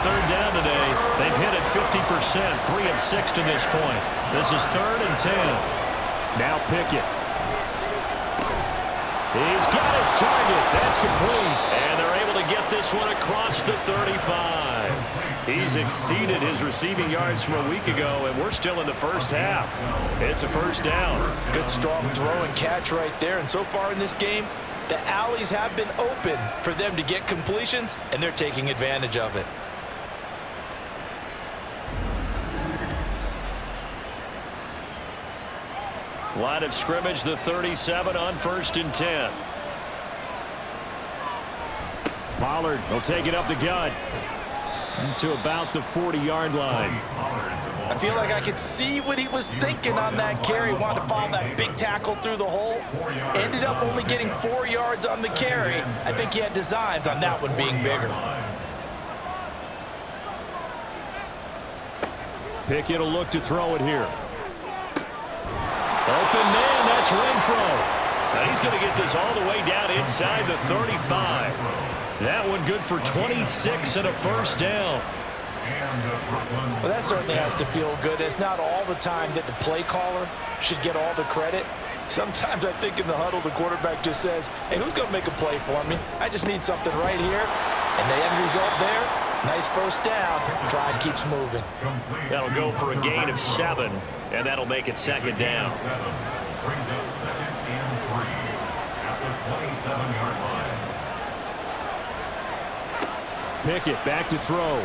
third down today. They've hit it 50%, 3 of 6 to this point. This is 3rd and 10. Now Pickett. He's got his target. That's complete. And they're able to get this one across the 35. He's exceeded his receiving yards from a week ago, and we're still in the first half. It's a first down. Good strong throw and catch right there. And so far in this game, the alleys have been open for them to get completions, and they're taking advantage of it. Line of scrimmage, the 37 on 1st and 10. Pollard will take it up the gut to about the 40-yard line. I feel like I could see what he was thinking on that carry. Wanted to follow that big tackle through the hole. Ended up only getting 4 yards on the carry. I think he had designs on that one being bigger. Pickett will look to throw it here. Open man, that's Renfro. Now he's going to get this all the way down inside the 35. That one good for 26 and a first down. Well, that certainly has to feel good. It's not all the time that the play caller should get all the credit. Sometimes I think in the huddle, the quarterback just says, hey, who's going to make a play for me? I just need something right here. And the end result there, nice first down. Drive keeps moving. That'll go for a gain of 7, and that'll make it 2nd down. Brings up 2nd and 3 at the 27-yard line. Pickett back to throw.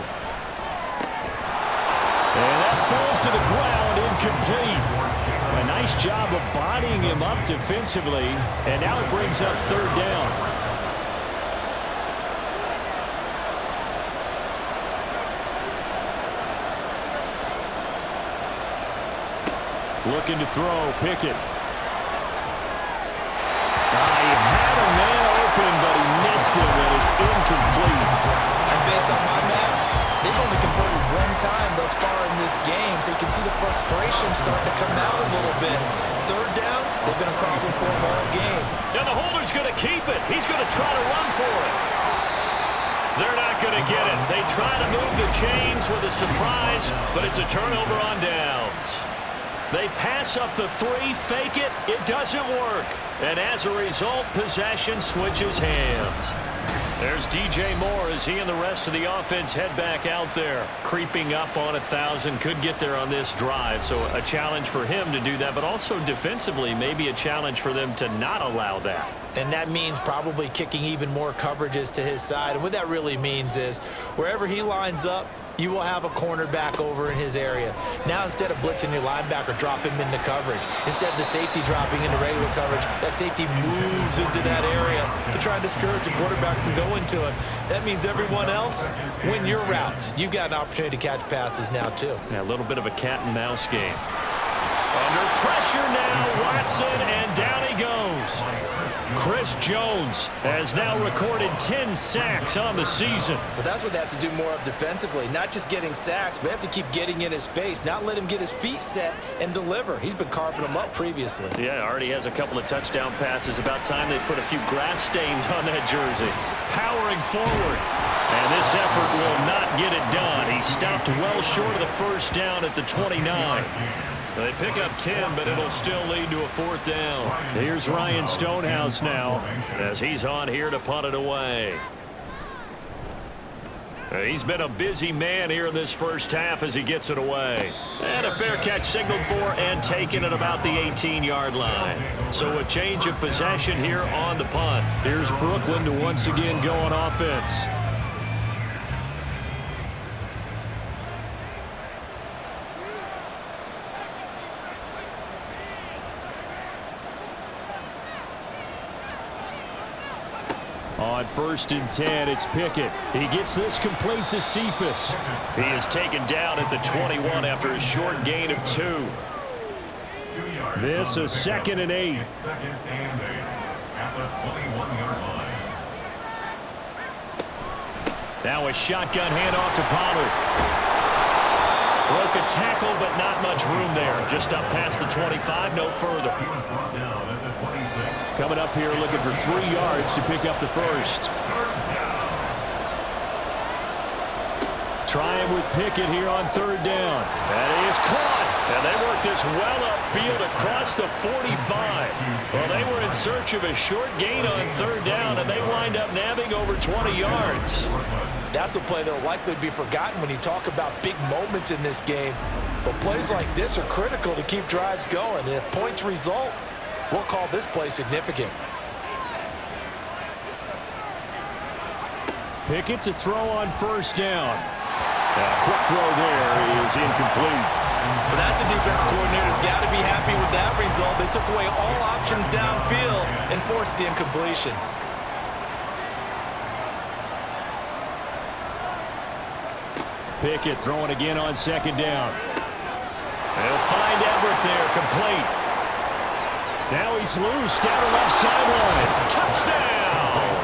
And that falls to the ground, incomplete. A nice job of bodying him up defensively, and now it brings up 3rd down. Looking to throw, Pickett. He had a man open, but he missed him, and it's incomplete. And based on my math, they've only converted 1 time thus far in this game, so you can see the frustration starting to come out a little bit. 3rd downs, they've been a problem for him all game. Now the holder's going to keep it. He's going to try to run for it. They're not going to get it. They try to move the chains with a surprise, but it's a turnover on downs. They pass up the 3, fake it. It doesn't work. And as a result, possession switches hands. There's DJ Moore as he and the rest of the offense head back out there. Creeping up on 1,000. Could get there on this drive. So a challenge for him to do that, but also defensively maybe a challenge for them to not allow that. And that means probably kicking even more coverages to his side. And what that really means is wherever he lines up, you will have a cornerback over in his area. Now instead of blitzing your linebacker, drop him into coverage. Instead of the safety dropping into regular coverage, that safety moves into that area to try and discourage the quarterback from going to him. That means everyone else, win your routes. You've got an opportunity to catch passes now too. Yeah, a little bit of a cat and mouse game. Under pressure now, Watson, and down he goes. Chris Jones has now recorded 10 sacks on the season. But that's what they have to do more of defensively. Not just getting sacks, but they have to keep getting in his face, not let him get his feet set and deliver. He's been carving them up previously. Yeah, already has a couple of touchdown passes. About time they put a few grass stains on that jersey. Powering forward. And this effort will not get it done. He stopped well short of the first down at the 29. They pick up 10, but it'll still lead to a 4th down. Here's Ryan Stonehouse now as he's on here to punt it away. He's been a busy man here in this first half as he gets it away. And a fair catch signaled for and taken at about the 18-yard line. So a change of possession here on the punt. Here's Brooklyn to once again go on offense. On 1st and 10, it's Pickett. He gets this complete to Cephas. He is taken down at the 21 after a short gain of 2. This is 2nd and 8. It's 2nd and 8 at the 21-yard line. Now a shotgun handoff to Pollard. Broke a tackle, but not much room there. Just up past the 25, no further. He was brought down at the 26. Coming up here looking for 3 yards to pick up the first. trying with Pickett here on third down. That is caught. And they work this well upfield across the 45. Well, they were in search of a short gain on third down, and they wind up nabbing over 20 yards. That's a play that will likely be forgotten when you talk about big moments in this game. But plays like this are critical to keep drives going. And if points result, we'll call this play significant. Pickett to throw on first down. A quick throw there is incomplete. But that's a defense coordinator's got to be happy with that result. They took away all options downfield and forced the incompletion. Pickett throwing again on second down. They'll find Everett there, complete. Now he's loose down the left sideline. Touchdown!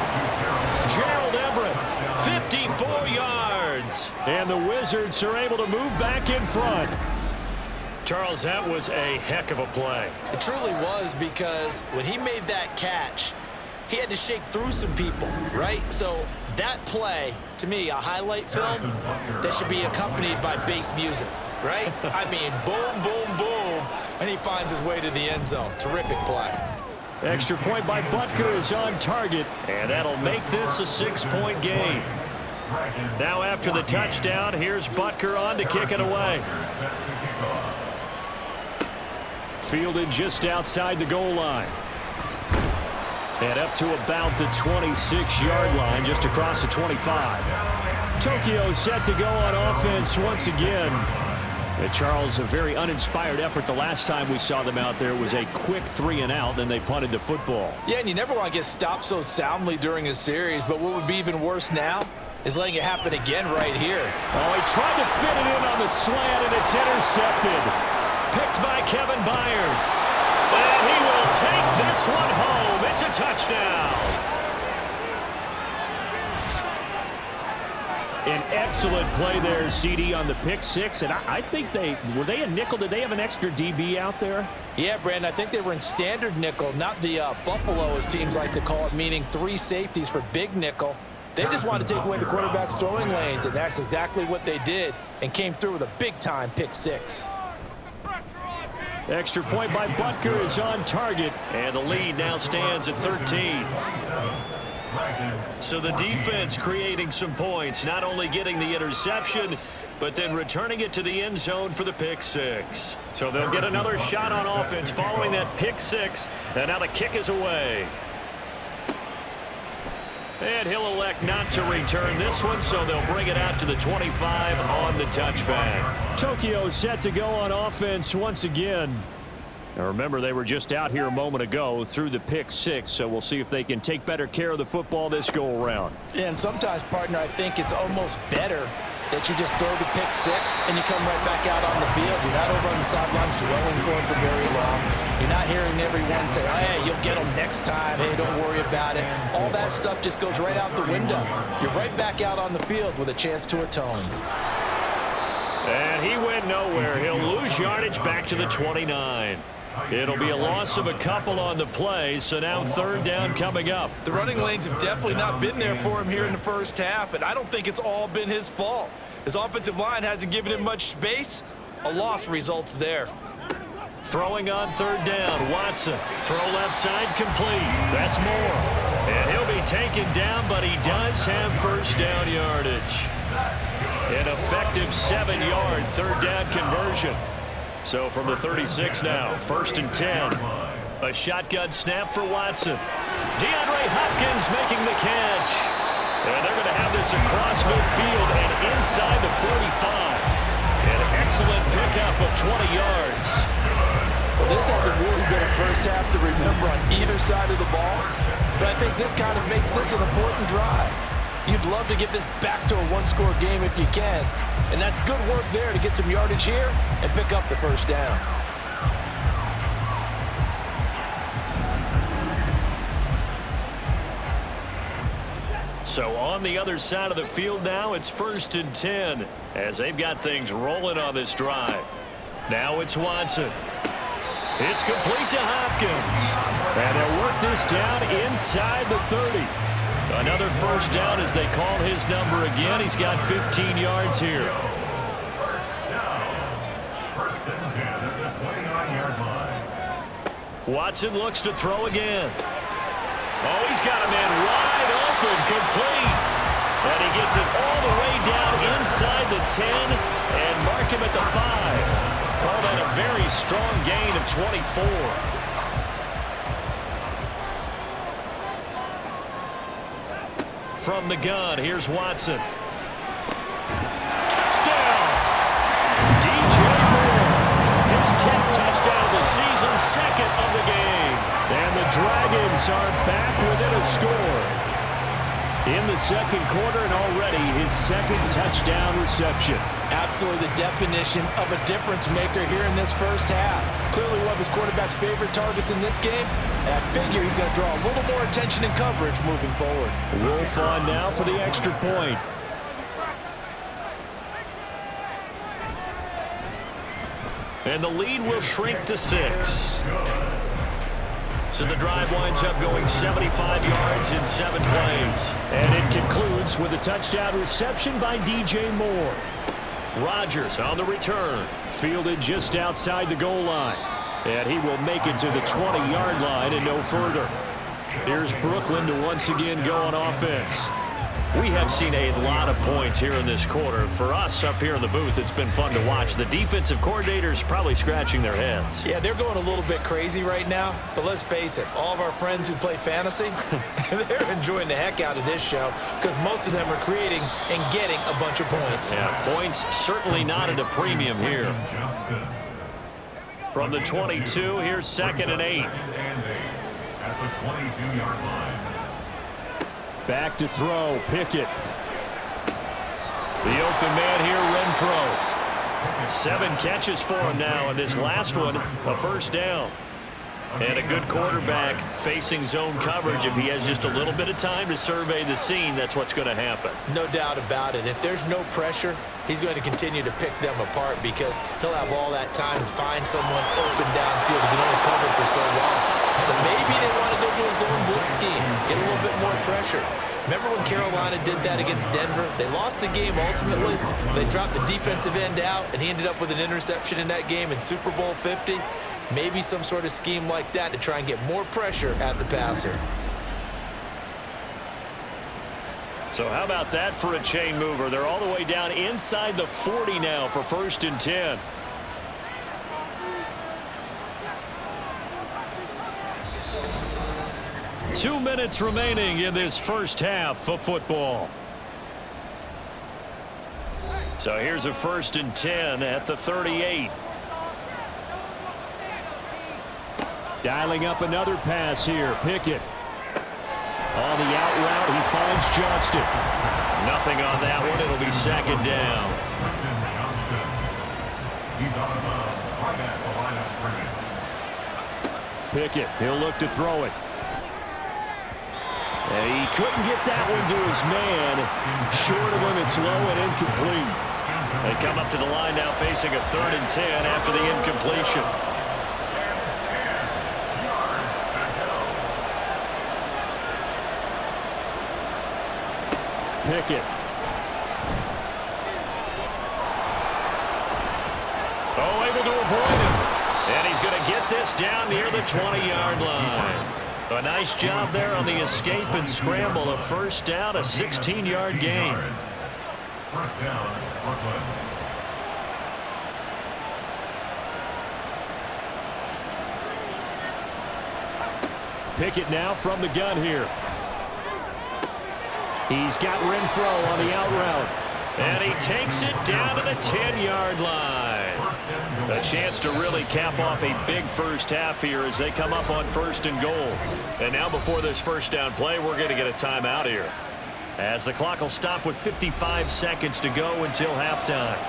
Gerald Everett, 54 yards. And the Wizards are able to move back in front. Charles, that was a heck of a play. It truly was, because when he made that catch, he had to shake through some people, right? So that play, to me, a highlight film that should be accompanied by bass music, right? I mean, boom, boom, boom, and he finds his way to the end zone. Terrific play. Extra point by Butker is on target, and that'll make this a 6-point game. Now after the touchdown, here's Butker on to kick it away. Fielded just outside the goal line. And up to about the 26-yard line, just across the 25. Tokyo set to go on offense once again. Charles, a very uninspired effort. The last time we saw them out there was a quick 3-and-out, then they punted the football. Yeah, and you never want to get stopped so soundly during a series, but what would be even worse now is letting it happen again right here. Oh, he tried to fit it in on the slant, and it's intercepted. Picked by Kevin Byard. And he will take this one home. It's a touchdown. An excellent play there, CD, on the pick six. And I think were they a nickel? Did they have an extra DB out there? Yeah, Brandon, I think they were in standard nickel, not the Buffalo, as teams like to call it, meaning 3 safeties for big nickel. They just wanted to take away the quarterback's throwing lanes, and that's exactly what they did, and came through with a big-time pick six. Extra point by Butker is on target, and the lead now stands at 13. So the defense creating some points, not only getting the interception, but then returning it to the end zone for the pick six. So they'll get another shot on offense following that pick six, and now the kick is away. And he'll elect not to return this one, so they'll bring it out to the 25 on the touchback. Tokyo set to go on offense once again. Now remember, they were just out here a moment ago through the pick six, so we'll see if they can take better care of the football this go-around. Yeah, and sometimes, partner, I think it's almost better that you just throw the pick six and you come right back out on the field. You're not over on the sidelines dwelling for it for very long. You're not hearing everyone say, oh, hey, you'll get them next time. Hey, don't worry about it. All that stuff just goes right out the window. You're right back out on the field with a chance to atone. And he went nowhere. He'll lose yardage back to the 29. It'll be a loss of a couple on the play, so now third down coming up. The running lanes have definitely not been there for him here in the first half, and I don't think it's all been his fault. His offensive line hasn't given him much space. A loss results there. Throwing on third down, Watson. Throw left side, complete. That's Moore. And he'll be taken down, but he does have first down yardage. An effective 7-yard third down conversion. So from the 36 now, 1st and 10. A shotgun snap for Watson. DeAndre Hopkins making the catch. And they're going to have this across midfield and inside the 45. An excellent pickup of 20 yards. Well, this hasn't really been a first half to remember on either side of the ball, but I think this kind of makes this an important drive. You'd love to get this back to a one-score game if you can, and that's good work there to get some yardage here and pick up the first down. So on the other side of the field now, it's 1st and 10 as they've got things rolling on this drive. Now it's Watson. It's complete to Hopkins. And they'll work this down inside the 30. A Another first down as they call his number again. He's got 15 yards here. First and 10 at the 29-yard line. Watson looks to throw again. Oh, he's got a man wide open, complete. And he gets it all the way down inside the 10 and mark him at the 5. Call that a very strong gain of 24. From the gun, here's Watson. Touchdown! DJ Moore. His 10th touchdown of the season, second of the game. And the Dragons are back within a score. In the second quarter and already his second touchdown reception. Absolutely the definition of a difference maker here in this first half. Clearly one of his quarterback's favorite targets in this game. I figure he's going to draw a little more attention and coverage moving forward. Wolf on now for the extra point. And the lead will shrink to 6. So the drive winds up going 75 yards in 7 plays. And it concludes with a touchdown reception by DJ Moore. Rodgers on the return. Fielded just outside the goal line. And he will make it to the 20-yard line and no further. Here's Brooklyn to once again go on offense. We have seen a lot of points here in this quarter. For us up here in the booth, it's been fun to watch. The defensive coordinators probably scratching their heads. Yeah, they're going a little bit crazy right now. But let's face it, all of our friends who play fantasy, they're enjoying the heck out of this show because most of them are creating and getting a bunch of points. Yeah, points certainly not at a premium here. From the 22, here's 2nd and 8. At the 22-yard line. Back to throw, Pickett. The open man here, Renfro. 7 catches for him now, and this last one, a first down. And a good quarterback facing zone coverage. If he has just a little bit of time to survey the scene, that's what's going to happen. No doubt about it. If there's no pressure, he's going to continue to pick them apart because he'll have all that time to find someone open downfield. He can only cover for so long. So maybe they want to go to a zone blitz scheme, get a little bit more pressure. Remember when Carolina did that against Denver? They lost the game ultimately. They dropped the defensive end out, and he ended up with an interception in that game in Super Bowl 50. Maybe some sort of scheme like that to try and get more pressure at the passer. So how about that for a chain mover? They're all the way down inside the 40 now for 1st and 10. Two minutes remaining in this first half of football. So here's a 1st and 10 at the 38. Dialing up another pass here, Pickett. On the out route, he finds Johnston. Nothing on that one. It'll be 2nd down. He's on the right at the line of scrimmage. Pickett, he'll look to throw it. And he couldn't get that one to his man. Short of him, it's low and incomplete. They come up to the line now facing a 3rd and 10 after the incompletion. Pickett. Oh, able to avoid him. And he's going to get this down near the 20-yard line. A nice job there on the escape and scramble. A first down, a 16-yard gain. First down, Brooklyn. Pickett now from the gun here. He's got Renfro on the out route. And he takes it down to the 10-yard line. A chance to really cap off a big first half here as they come up on 1st and goal. And now before this first down play, we're going to get a timeout here, as the clock will stop with 55 seconds to go until halftime.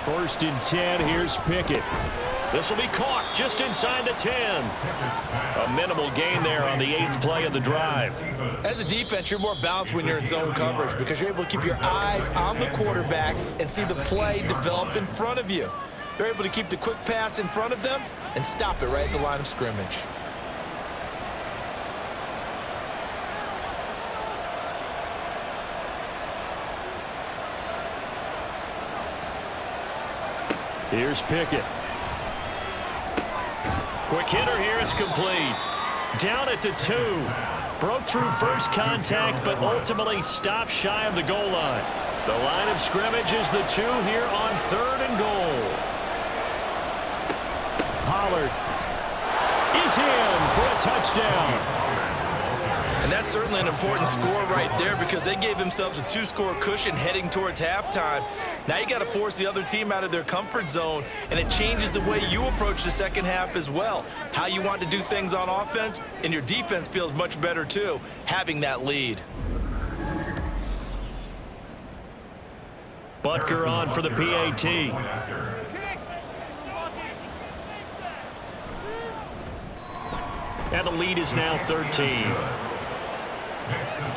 1st and 10, here's Pickett. This will be caught just inside the 10. A minimal gain there on the 8th play of the drive. As a defense, you're more balanced when you're in zone coverage because you're able to keep your eyes on the quarterback and see the play develop in front of you. They're able to keep the quick pass in front of them and stop it right at the line of scrimmage. Here's Pickett. Quick hitter here. It's complete. Down at the 2. Broke through first contact, but ultimately stopped shy of the goal line. The line of scrimmage is the 2 here on 3rd and goal. Pollard is in for a touchdown. And that's certainly an important score right there because they gave themselves a 2-score cushion heading towards halftime. Now you got to force the other team out of their comfort zone, and it changes the way you approach the second half as well. How you want to do things on offense, and your defense feels much better too, having that lead. Butker on for the PAT. And the lead is now 13.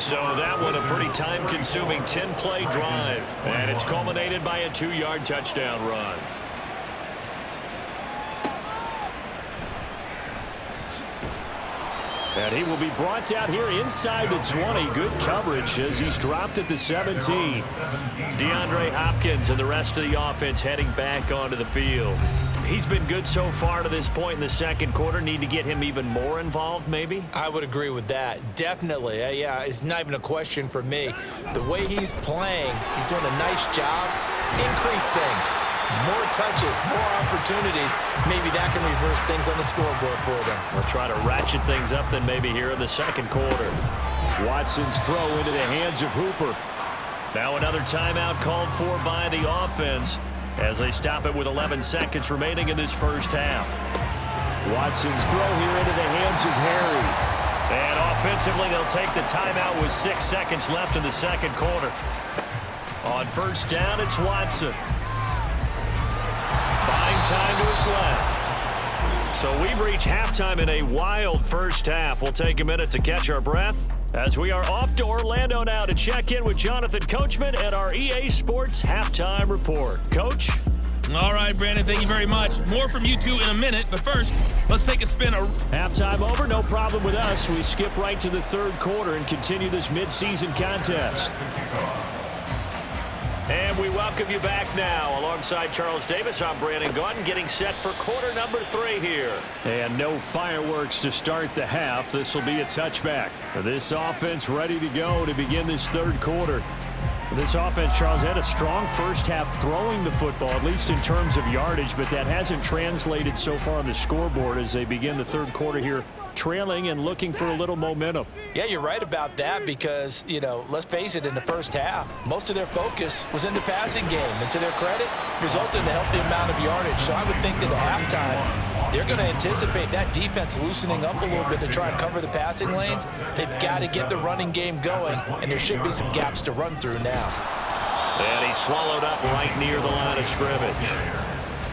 So that one a pretty time-consuming 10-play drive. And it's culminated by a 2-yard touchdown run. And he will be brought down here inside the 20. Good coverage as he's dropped at the 17. DeAndre Hopkins and the rest of the offense heading back onto the field. He's been good so far to this point in the second quarter. Need to get him even more involved, maybe? I would agree with that. Definitely. Yeah, it's not even a question for me. The way he's playing, he's doing a nice job. Increase things. More touches, more opportunities. Maybe that can reverse things on the scoreboard for them. We'll try to ratchet things up then maybe here in the second quarter. Watson's throw into the hands of Hooper. Now another timeout called for by the offense as they stop it with 11 seconds remaining in this first half. Watson's throw here into the hands of Harry. And offensively, they'll take the timeout with 6 seconds left in the second quarter. On first down, it's Watson. Buying time to his left. So we've reached halftime in a wild first half. We'll take a minute to catch our breath as we are off to Orlando now to check in with Jonathan Coachman at our EA Sports Halftime Report. Coach? All right, Brandon, thank you very much. More from you two in a minute, but first, let's take a spin. Halftime over, no problem with us. We skip right to the third quarter and continue this midseason contest. And we welcome you back now. Alongside Charles Davis, I'm Brandon Gaudin, getting set for quarter number 3 here. And no fireworks to start the half. This will be a touchback. This offense ready to go to begin this third quarter. This offense, Charles, had a strong first half throwing the football, at least in terms of yardage, but that hasn't translated so far on the scoreboard as they begin the third quarter here, trailing and looking for a little momentum. Yeah, you're right about that because, you know, let's face it, in the first half, most of their focus was in the passing game. And to their credit, resulted in a healthy amount of yardage. So I would think that at halftime, they're going to anticipate that defense loosening up a little bit to try and cover the passing lanes. They've got to get the running game going, and there should be some gaps to run through now. And he's swallowed up right near the line of scrimmage.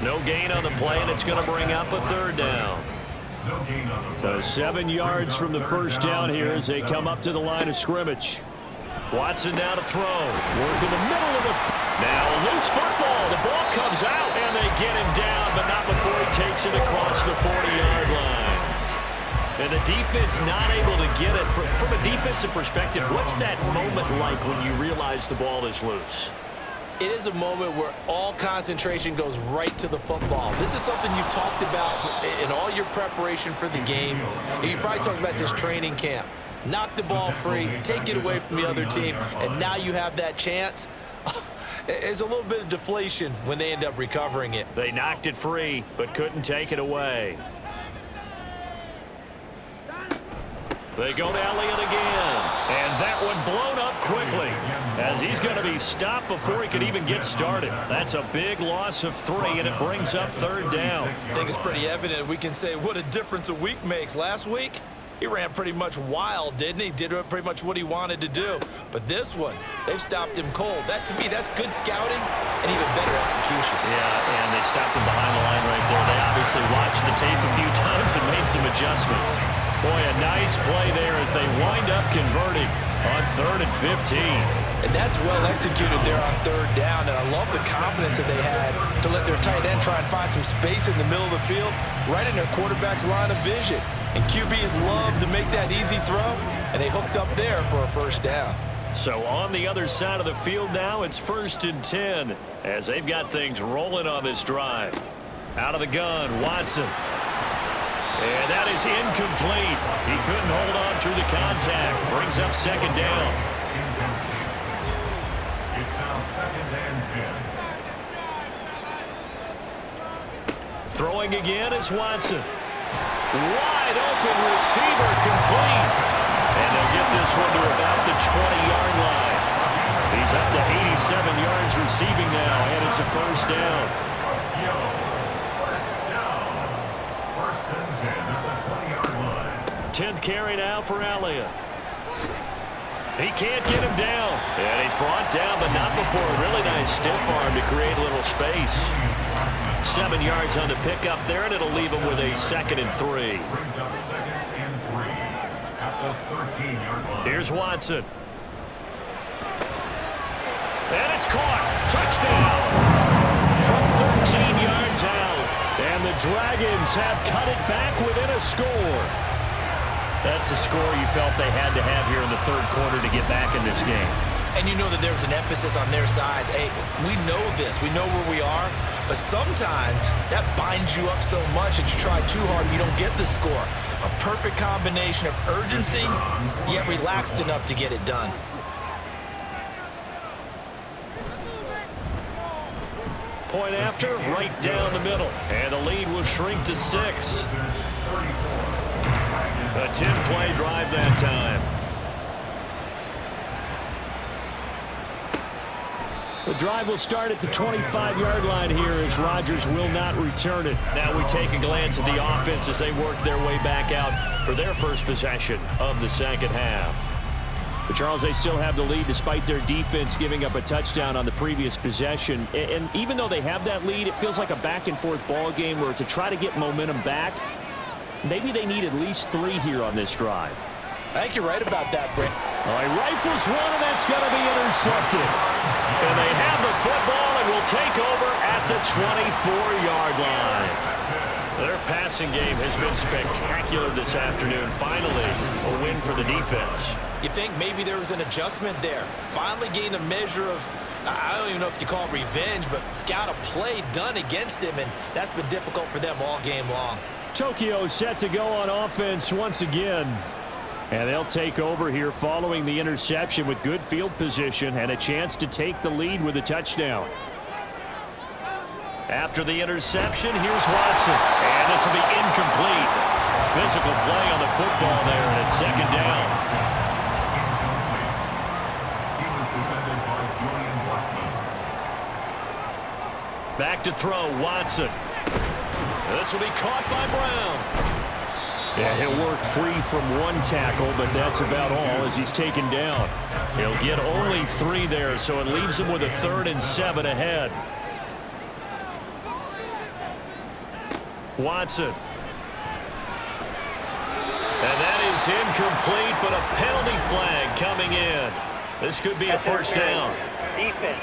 No gain on the play, and it's going to bring up a third down. So 7 yards from the first down here as they come up to the line of scrimmage. Watson now to throw. Work in the middle of the now loose football. The ball comes out, and they get him down, but not before he takes it across the 40-yard line. And the defense not able to get it. From a defensive perspective, what's that moment like when you realize the ball is loose? It is a moment where all concentration goes right to the football. This is something you've talked about in all your preparation for the game. And you probably talked about this training camp. Knock the ball free, take it away from the other team, and now you have that chance. There's a little bit of deflation when they end up recovering it. They knocked it free, but couldn't take it away. They go to Elliott again. And that one blown up quickly as he's going to be stopped before he could even get started. That's a big loss of 3, and it brings up third down. I think it's pretty evident we can say what a difference a week makes. Last week, he ran pretty much wild, didn't he? Did pretty much what he wanted to do. But this one, they've stopped him cold. That, to me, that's good scouting and even better execution. Yeah, and they stopped him behind the line right there. They obviously watched the tape a few times and made some adjustments. Boy, a nice play there as they wind up converting on 3rd and 15. And that's well executed there on third down. And I love the confidence that they had to let their tight end try and find some space in the middle of the field, right in their quarterback's line of vision. And QBs love to make that easy throw, and they hooked up there for a first down. So on the other side of the field now, it's 1st and 10 as they've got things rolling on this drive. Out of the gun, Watson. And that is incomplete. He couldn't hold on through the contact. Brings up 2nd down. It's now 2nd and 10. Throwing again is Watson. Wide open receiver, complete. And they'll get this one to about the 20-yard line. He's up to 87 yards receiving now, and it's a 1st down. First down. 1st and 10 at the 20-yard line. 10th carry now for Elliott. He can't get him down. And he's brought down, but not before a really nice stiff arm to create a little space. 7 yards on the pickup there, and it'll leave him with a 2nd and 3. Brings up 2nd and 3 at the 13-yard line. Here's Watson. And it's caught. Touchdown. From 13 yards out. And the Dragons have cut it back within a score. That's a score you felt they had to have here in the 3rd quarter to get back in this game. And you know that there's an emphasis on their side. Hey, we know this. We know where we are. But sometimes that binds you up so much that you try too hard and you don't get the score. A perfect combination of urgency, yet relaxed enough to get it done. Point after, right down the middle. And the lead will shrink to 6. A 10-play drive that time. The drive will start at the 25-yard line here as Rodgers will not return it. Now we take a glance at the offense as they work their way back out for their first possession of the 2nd half. But Charles, they still have the lead despite their defense giving up a touchdown on the previous possession. And even though they have that lead, it feels like a back-and-forth ball game where to try to get momentum back, maybe they need at least 3 here on this drive. I think you're right about that, Brent. He rifles one, and that's going to be intercepted. And they have the football and will take over at the 24-yard line. Their passing game has been spectacular this afternoon. Finally, a win for the defense. You think maybe there was an adjustment there. Finally gained a measure of, I don't even know if you call it revenge, but got a play done against him, and that's been difficult for them all game long. Tokyo set to go on offense once again. And they'll take over here following the interception with good field position and a chance to take the lead with a touchdown. After the interception, here's Watson. And this will be incomplete. Physical play on the football there, and it's 2nd down. He was defended by Julian Blackman. Back to throw, Watson. This will be caught by Brown. Yeah, he'll work free from one tackle, but that's about all as he's taken down. He'll get only 3 there, so it leaves him with a 3rd and 7 ahead. Watson. And that is incomplete, but a penalty flag coming in. This could be a 1st down. Defense.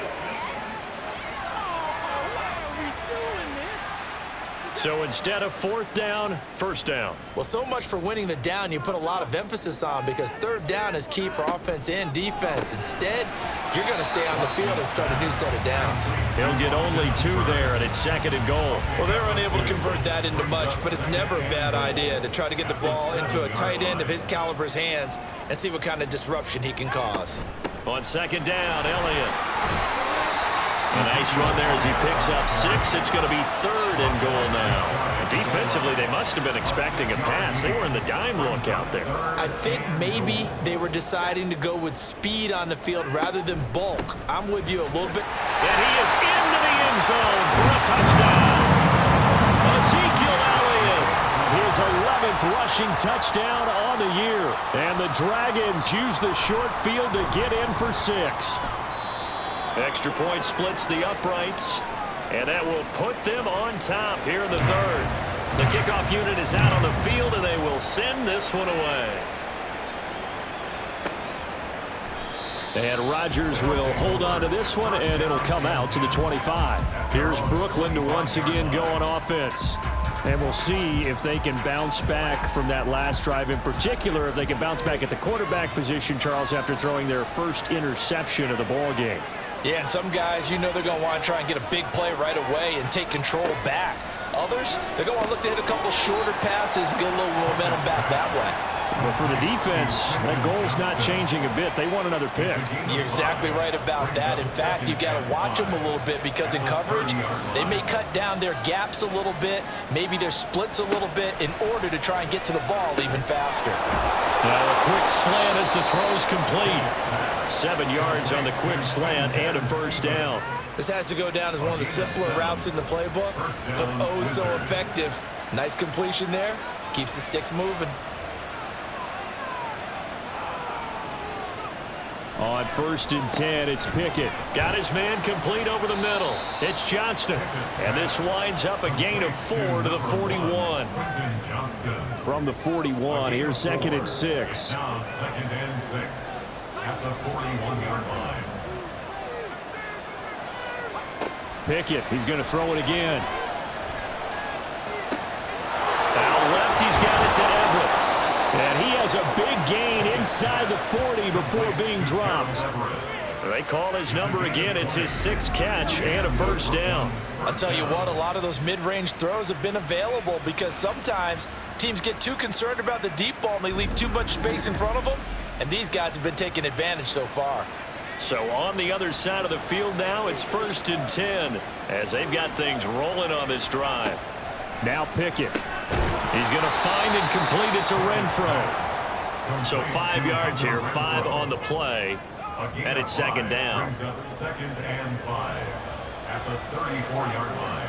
So instead of 4th down, 1st down. Well, so much for winning the down you put a lot of emphasis on because 3rd down is key for offense and defense. Instead, you're going to stay on the field and start a new set of downs. He'll get only 2 there, and it's 2nd and goal. Well, they're unable to convert that into much, but it's never a bad idea to try to get the ball into a tight end of his caliber's hands and see what kind of disruption he can cause. On 2nd down, Elliott. A nice run there as he picks up 6. It's going to be 3rd and goal now. Defensively, they must have been expecting a pass. They were in the dime look out there. I think maybe they were deciding to go with speed on the field rather than bulk. I'm with you a little bit. And he is into the end zone for a touchdown. Ezekiel Elliott. His 11th rushing touchdown on the year. And the Dragons use the short field to get in for 6. Extra point splits the uprights, and that will put them on top here in the 3rd. The kickoff unit is out on the field, and they will send this one away. And Rodgers will hold on to this one, and it'll come out to the 25. Here's Brooklyn to once again go on offense. And we'll see if they can bounce back from that last drive, in particular, if they can bounce back at the quarterback position, Charles, after throwing their first interception of the ball game. Yeah, and some guys, you know they're going to want to try and get a big play right away and take control back. Others, they're going to want to look to hit a couple shorter passes, get a little momentum back that way. But for the defense, that goal's not changing a bit. They want another pick. You're exactly right about that. In fact, you've got to watch them a little bit because in coverage, they may cut down their gaps a little bit, maybe their splits a little bit in order to try and get to the ball even faster. Now a quick slant as the throw's complete. 7 yards on the quick slant and a first down. This has to go down as one of the simpler routes in the playbook, but oh so effective. Nice completion there. Keeps the sticks moving. On 1st and 10, it's Pickett. Got his man complete over the middle. It's Johnston. And this winds up a gain of 4 to the 41. From the 41, here's 2nd and 6. Now 2nd and 6 at the 41-yard line. Pickett, he's going to throw it again. Out left, he's got it to Everett. And he has a big gain inside the 40 before being dropped. They call his number again. It's his 6th catch and a first down. I'll tell you what, a lot of those mid-range throws have been available because sometimes teams get too concerned about the deep ball and they leave too much space in front of them, and these guys have been taking advantage so far. So on the other side of the field now, it's 1st and 10 as they've got things rolling on this drive. Now Pickett. He's going to find and complete it to Renfro. So 5 yards here, 5 on the play, and it's 2nd down. 2nd and 5 at the 34-yard line.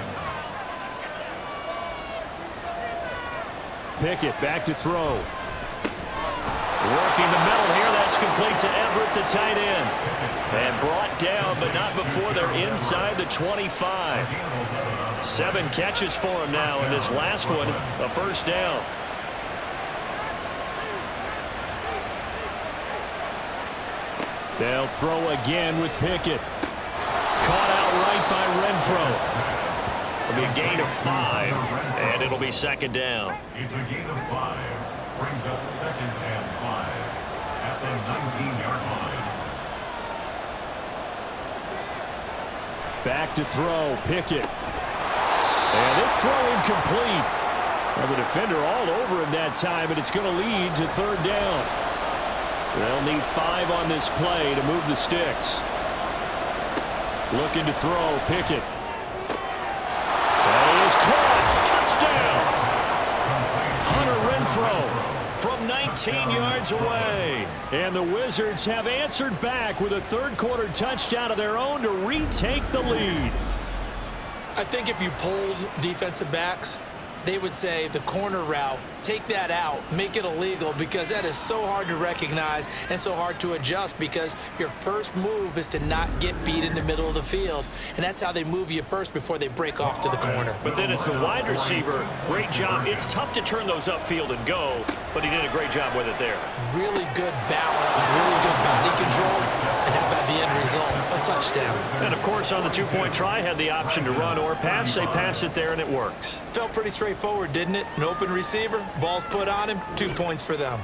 Pickett back to throw. Working the middle here, that's complete to Everett, the tight end. And brought down, but not before they're inside the 25. 7 catches for him now, and this last one, a first down. They'll throw again with Pickett. Caught out right by Renfro. It'll be a gain of 5, and it'll be 2nd down. It's a gain of 5. Brings up 2nd and 5 at the 19-yard line. Back to throw, Pickett. And this throw incomplete. Well, the defender all over him that time, and it's going to lead to 3rd down. They'll need 5 on this play to move the sticks. Looking to throw, Pickett. That is caught. Touchdown. Hunter Renfro from 19 yards away. And the Wizards have answered back with a 3rd quarter touchdown of their own to retake the lead. I think if you polled defensive backs, they would say the corner route, take that out, make it illegal, because that is so hard to recognize and so hard to adjust because your first move is to not get beat in the middle of the field. And that's how they move you first before they break off to the corner. But then as a wide receiver, great job. It's tough to turn those upfield and go, but he did a great job with it there. Really good balance, really good body control, and how about the end result? A touchdown. And, of course, on the 2-point try, had the option to run or pass. They pass it there, and it works. Felt pretty straightforward, didn't it? An open receiver, ball's put on him, 2 points for them.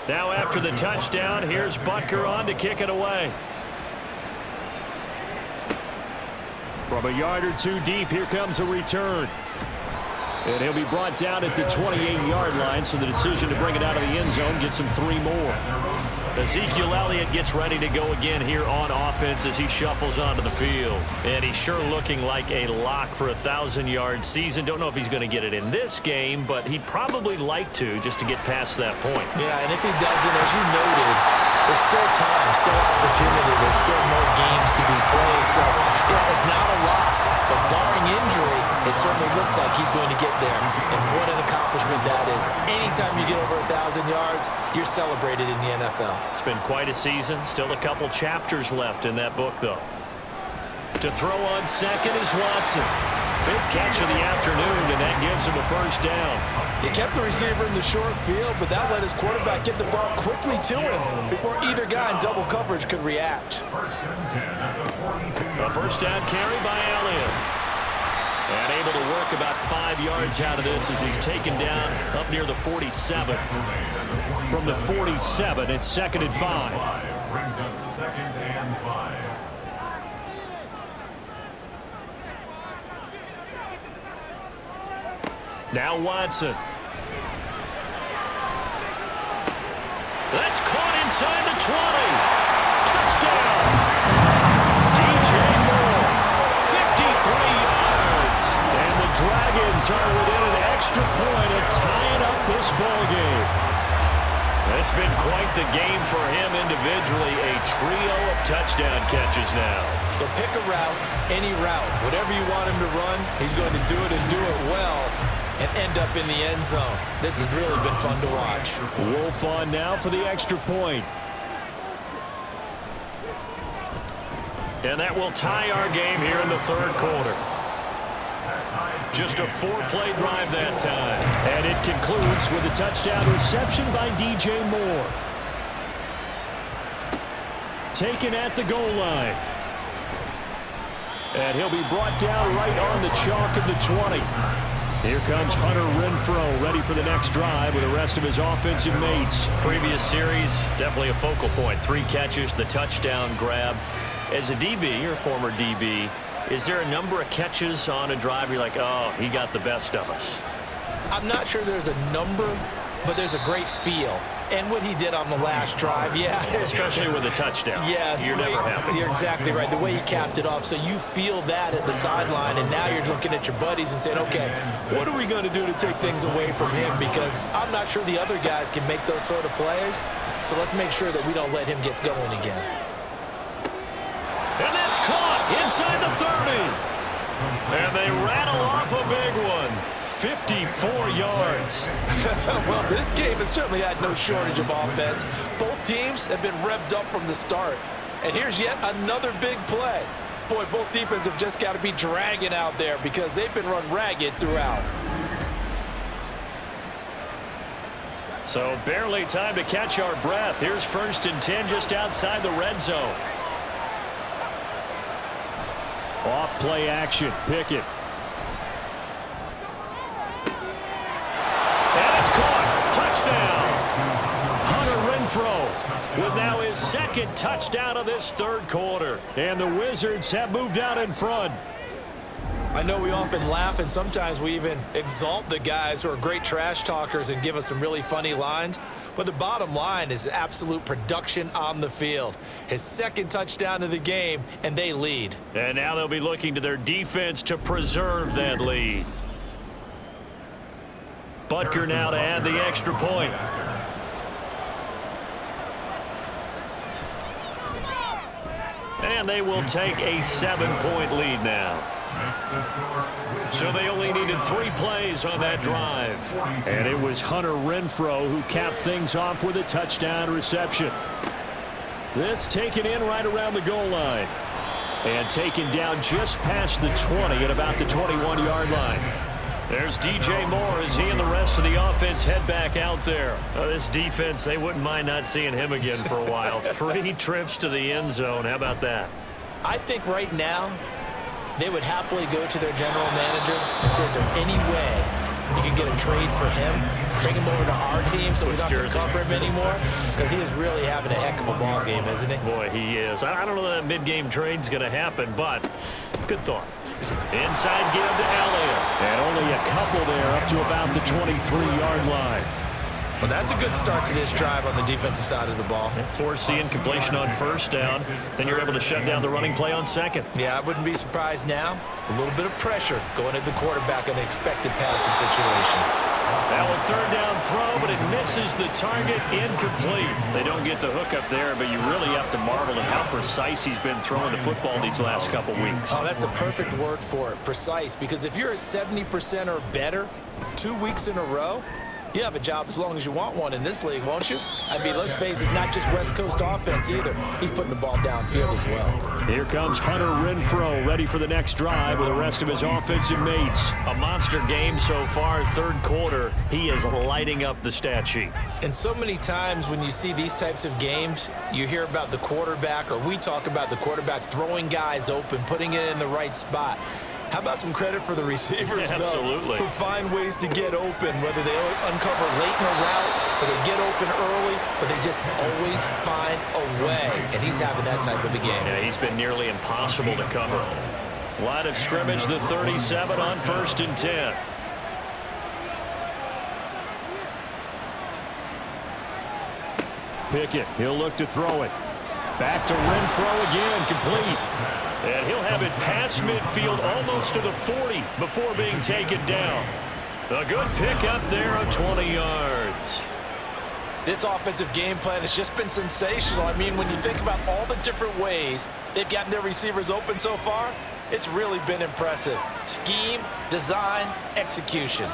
Now after the touchdown, here's Butker on to kick it away. From a yard or 2 deep, here comes a return. And he'll be brought down at the 28-yard line, so the decision to bring it out of the end zone gets him 3 more. Ezekiel Elliott gets ready to go again here on offense as he shuffles onto the field. And he's sure looking like a lock for a 1,000-yard season. Don't know if he's going to get it in this game, but he'd probably like to just to get past that point. Yeah, and if he doesn't, as you noted, there's still time, still opportunity. There's still more games to be played. So, yeah, it's not a lock, but barring injury, it certainly looks like he's going to get there. And what an accomplishment that is. Anytime you get over 1,000 yards, you're celebrated in the NFL. It's been quite a season. Still a couple chapters left in that book, though. To throw on second is Watson. 5th catch of the afternoon, and that gives him a first down. He kept the receiver in the short field, but that let his quarterback get the ball quickly to him before either guy in double coverage could react. A first down carry by Elliott. And able to work about 5 yards out of this as he's taken down up near the 47. From the 47, it's 2nd and 5. Brings up 2nd and 5. Now Watson. That's caught inside the 20. Touchdown. DJ Moore. 53 yards. And the Dragons are within an extra point of tying up this ball game. It's been quite the game for him individually. A trio of touchdown catches now. So pick a route, any route. Whatever you want him to run, he's going to do it and do it well and end up in the end zone. This has really been fun to watch. Wolf on now for the extra point. And that will tie our game here in the 3rd quarter. Just a 4-play drive that time. And it concludes with a touchdown reception by DJ Moore. Taken at the goal line. And he'll be brought down right on the chalk of the 20. Here comes Hunter Renfrow, ready for the next drive with the rest of his offensive mates. Previous series, definitely a focal point. 3 catches, the touchdown grab. As a DB, or former DB, is there a number of catches on a drive you're like, oh, he got the best of us? I'm not sure there's a number, but there's a great feel. And what he did on the last drive, yeah. Especially with a touchdown. Yes. You're never happy. You're exactly right. The way he capped it off. So you feel that at the sideline, and now you're looking at your buddies and saying, okay, what are we going to do to take things away from him? Because I'm not sure the other guys can make those sort of plays. So let's make sure that we don't let him get going again. And that's caught inside the 30. And they rattle off a big one. 54 yards. Well, this game has certainly had no shortage of offense. Both teams have been revved up from the start. And here's yet another big play. Boy, both defenses have just got to be dragging out there because they've been run ragged throughout. So barely time to catch our breath. Here's 1st and 10 just outside the red zone. Off play action. Pickett. And it's caught. Touchdown. Hunter Renfrow with now his 2nd touchdown of this 3rd quarter. And the Wizards have moved out in front. I know we often laugh, and sometimes we even exalt the guys who are great trash talkers and give us some really funny lines. But the bottom line is absolute production on the field. His 2nd touchdown of the game, and they lead. And now they'll be looking to their defense to preserve that lead. Butker now to add the extra point. And they will take a 7-point lead now. So they only needed 3 plays on that drive. And it was Hunter Renfrow who capped things off with a touchdown reception. This taken in right around the goal line. And taken down just past the 20 at about the 21-yard line. There's DJ Moore as he and the rest of the offense head back out there. This defense, they wouldn't mind not seeing him again for a while. 3 trips to the end zone. How about that? I think right now they would happily go to their general manager and say, is there any way you can get a trade for him? Bring him over to our team so we don't have to cover him anymore? Because he is really having a heck of a ball game, isn't he? Boy, he is. I don't know that mid-game trade's going to happen, but good thought. Inside give to Elliott. And only a couple there up to about the 23-yard line. Well, that's a good start to this drive on the defensive side of the ball. Force the incompletion on 1st down. Then you're able to shut down the running play on 2nd. Yeah, I wouldn't be surprised now. A little bit of pressure going at the quarterback in an expected passing situation. Now a 3rd down throw, but it misses the target. Incomplete. They don't get the hook up there, but you really have to marvel at how precise he's been throwing the football these last couple weeks. Oh, that's the perfect word for it, precise. Because if you're at 70% or better 2 weeks in a row, You have a job as long as you want one in this league, won't you? I mean, let's face it, it's not just West Coast offense either. He's putting the ball downfield as well. Here comes Hunter Renfrow, ready for the next drive with the rest of his offensive mates. A monster game so far, third quarter. He is lighting up the stat sheet. And so many times when you see these types of games, you hear about the quarterback, or we talk about the quarterback throwing guys open, putting it in the right spot. How about some credit for the receivers, though, who find ways to get open, whether they uncover late in a route or they get open early, but they just always find a way. And he's having that type of a game. Yeah, he's been nearly impossible to cover. Line of scrimmage, the 37 on 1st and 10. Pickett, he'll look to throw it. Back to Renfrow again, complete. And he'll have it past midfield almost to the 40 before being taken down. A good pick up there of 20 yards. This offensive game plan has just been sensational. I mean, when you think about all the different ways they've gotten their receivers open so far, it's really been impressive. Scheme, design, execution.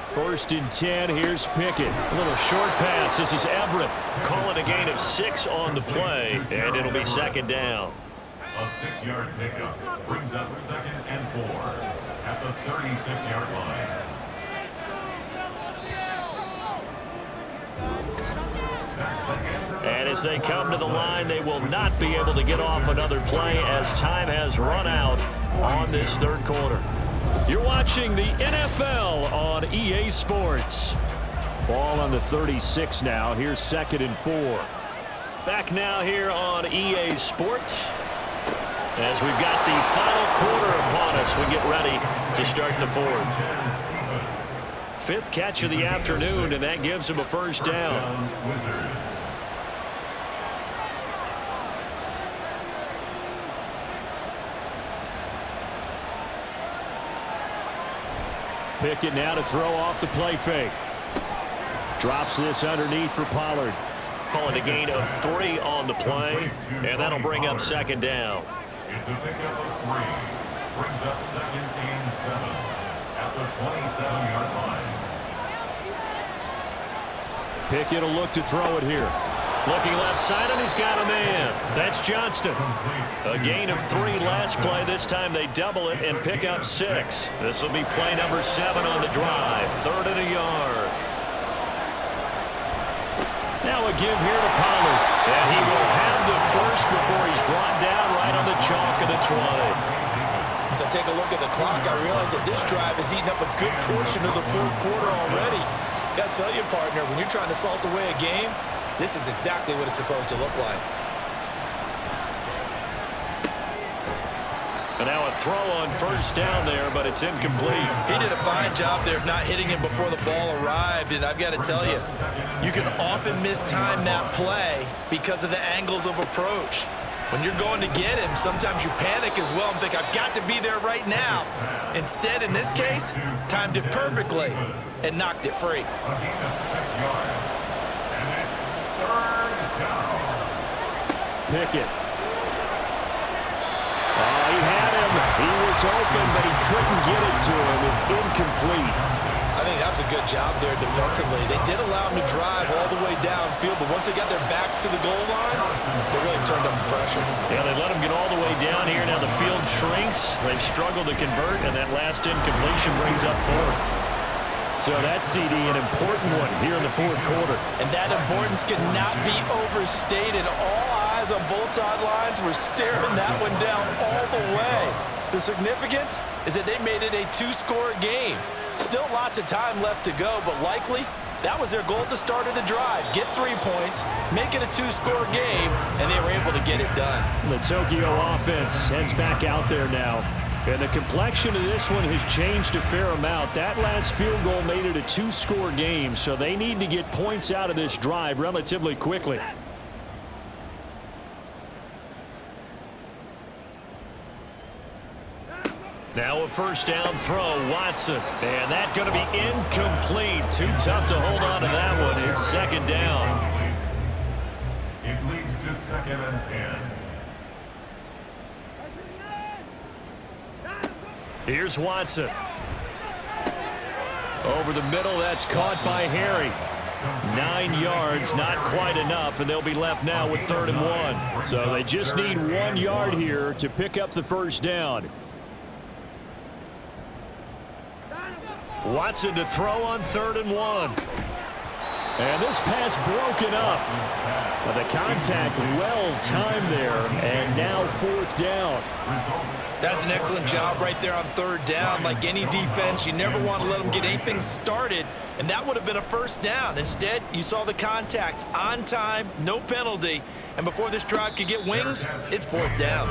First and 10, here's Pickett. A little short pass. This is Everett. Calling a gain of 6 on the play, and it'll be second down. A 6-yard pickup brings up 2nd and 4 at the 36-yard line. And as they come to the line, they will not be able to get off another play as time has run out on this third quarter. You're watching the NFL on EA Sports. Ball on the 36 now. Here's 2nd and 4. Back now here on EA Sports. As we've got the final quarter upon us, we get ready to start the fourth. 5th catch of the afternoon, and that gives him a first down. Pickett now to throw off the play fake. Drops this underneath for Pollard. Calling a gain of 3 on the play, and that'll bring up second down. It's a pickup of 3. Brings up 2nd and 7 at the 27-yard line. Pickett will look to throw it here. Looking left side, and he's got a man. That's Johnston. A gain of 3 last play. This time they double it and pick up 6. This will be play number 7 on the drive. 3rd and a yard. Now a give here to Pollard. And he will have the first before he's brought down right on the chalk of the 20. As I take a look at the clock, I realize that this drive has eaten up a good portion of the fourth quarter already. Got to tell you, partner, when you're trying to salt away a game, this is exactly what it's supposed to look like. And now a throw on first down there, but it's incomplete. He did a fine job there of not hitting him before the ball arrived, and I've got to tell you, you can often mistime that play because of the angles of approach. When you're going to get him, sometimes you panic as well and think, I've got to be there right now. Instead, in this case, timed it perfectly and knocked it free. A gain of 6 yards. And it's 3rd down. Pickett. Oh, he had him. He was open, but he couldn't get it to him. It's incomplete. I think that was a good job there defensively. They did allow him to drive all the way downfield, but once they got their backs to the goal line, they really turned up the pressure. Yeah, they let him get all the way down here. Now the field shrinks. They've struggled to convert, and that last incompletion brings up 4th. So that CD, an important one here in the fourth quarter. And that importance cannot be overstated. All eyes on both sidelines were staring that one down all the way. The significance is that they made it a 2-score game. Still lots of time left to go, but likely that was their goal at the start of the drive. Get 3 points, make it a 2-score game, and they were able to get it done. The Tokyo offense heads back out there now. And the complexion of this one has changed a fair amount. That last field goal made it a 2-score game, so they need to get points out of this drive relatively quickly. Now a first down throw, Watson. And that's going to be incomplete. Too tough to hold on to that one. It's second down. It leads to 2nd and 10. Here's Watson. Over the middle, that's caught by Harry. 9 yards, not quite enough, and they'll be left now with 3rd and 1. So they just need 1 yard here to pick up the first down. Watson to throw on 3rd and 1. And this pass broken up. The contact well timed there, and now 4th down. That's an excellent job right there on 3rd down. Like any defense, you never want to let them get anything started, and that would have been a first down. Instead, you saw the contact on time, no penalty, and before this drive could get wings, it's 4th down.